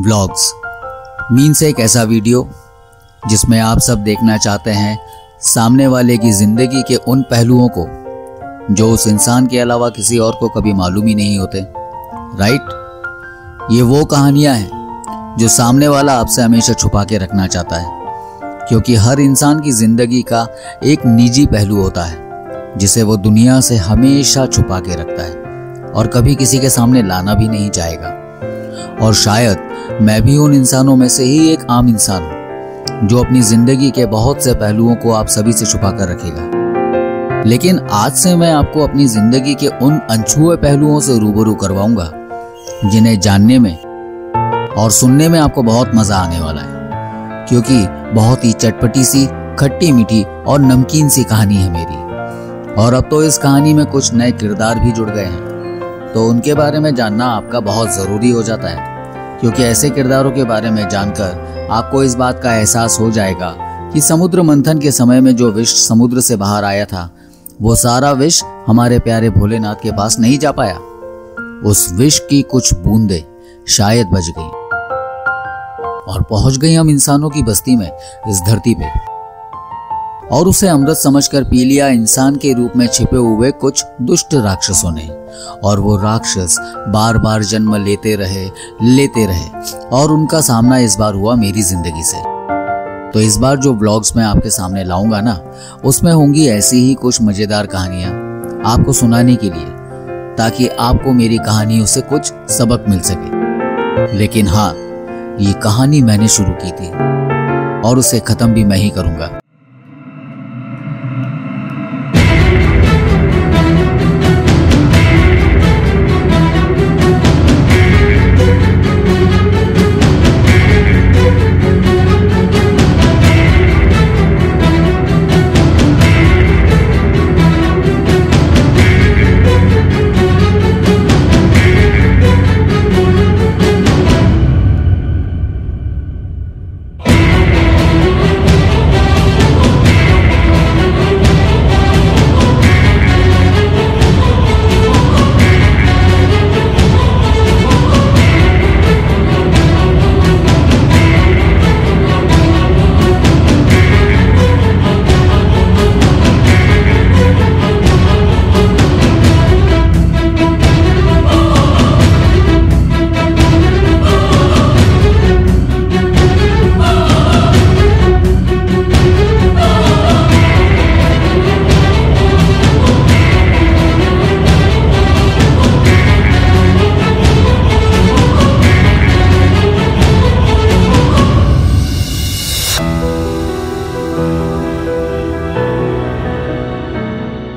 Vlogs means एक ऐसा video जिसमें आप सब देखना चाहते हैं सामने वाले की जिंदगी के उन पहलुओं को जो उस इंसान के अलावा किसी और को कभी मालूम ही नहीं होते। राइट, ये वो कहानियां हैं जो सामने वाला आपसे हमेशा छुपा के रखना चाहता है, क्योंकि हर इंसान की जिंदगी का एक निजी पहलू होता है जिसे वो दुनिया से हमेशा छुपा के रखता है और कभी किसी के सामने लाना भी नहीं चाहेगा। और शायद मैं भी उन इंसानों में से ही एक आम इंसान हूं जो अपनी जिंदगी के बहुत से पहलुओं को आप सभी से छुपा कर रखेगा। लेकिन आज से मैं आपको अपनी जिंदगी के उन अनछुए पहलुओं से रूबरू करवाऊंगा जिन्हें जानने में और सुनने में आपको बहुत मजा आने वाला है, क्योंकि बहुत ही चटपटी सी, खट्टी मीठी और नमकीन सी कहानी है मेरी। और अब तो इस कहानी में कुछ नए किरदार भी जुड़ गए हैं, तो उनके बारे में जानना आपका बहुत जरूरी हो जाता है, क्योंकि ऐसे किरदारों के बारे में जानकर आपको इस बात का एहसास हो जाएगा कि समुद्र मंथन के समय में जो विष समुद्र से बाहर आया था, वो सारा विष हमारे प्यारे भोलेनाथ के पास नहीं जा पाया। उस विष की कुछ बूंदें शायद बच गई और पहुंच गई हम इंसानों की बस्ती में, इस धरती पे, और उसे अमृत समझकर पी लिया इंसान के रूप में छिपे हुए कुछ दुष्ट राक्षसों ने। और वो राक्षस बार बार जन्म लेते रहे और उनका सामना इस बार हुआ मेरी जिंदगी से। तो इस बार जो व्लॉग्स मैं आपके सामने लाऊंगा ना, उसमें होंगी ऐसी ही कुछ मजेदार कहानियां आपको सुनाने के लिए, ताकि आपको मेरी कहानियों से कुछ सबक मिल सके। लेकिन हाँ, ये कहानी मैंने शुरू की थी और उसे खत्म भी मैं ही करूंगा।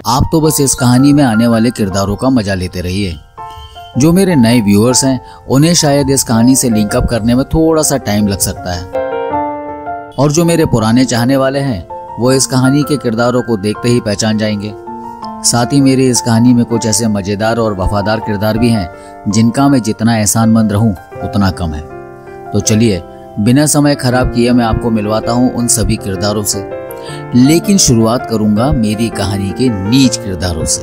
आप तो बस इस कहानी में आने वाले किरदारों का मजा लेते रहिए। जो मेरे नए व्यूअर्स हैं, उन्हें शायद इस कहानी से लिंक अप करने में थोड़ा सा टाइम लग सकता है, और जो मेरे पुराने चाहने वाले हैं, वो इस कहानी के किरदारों को देखते ही पहचान जाएंगे। साथ ही मेरी इस कहानी में कुछ ऐसे मजेदार और वफादार किरदार भी हैं जिनका मैं जितना एहसानमंद रहूं उतना कम है। तो चलिए, बिना समय खराब किए मैं आपको मिलवाता हूं उन सभी किरदारों से। लेकिन शुरुआत करूंगा मेरी कहानी के नीच किरदारों से।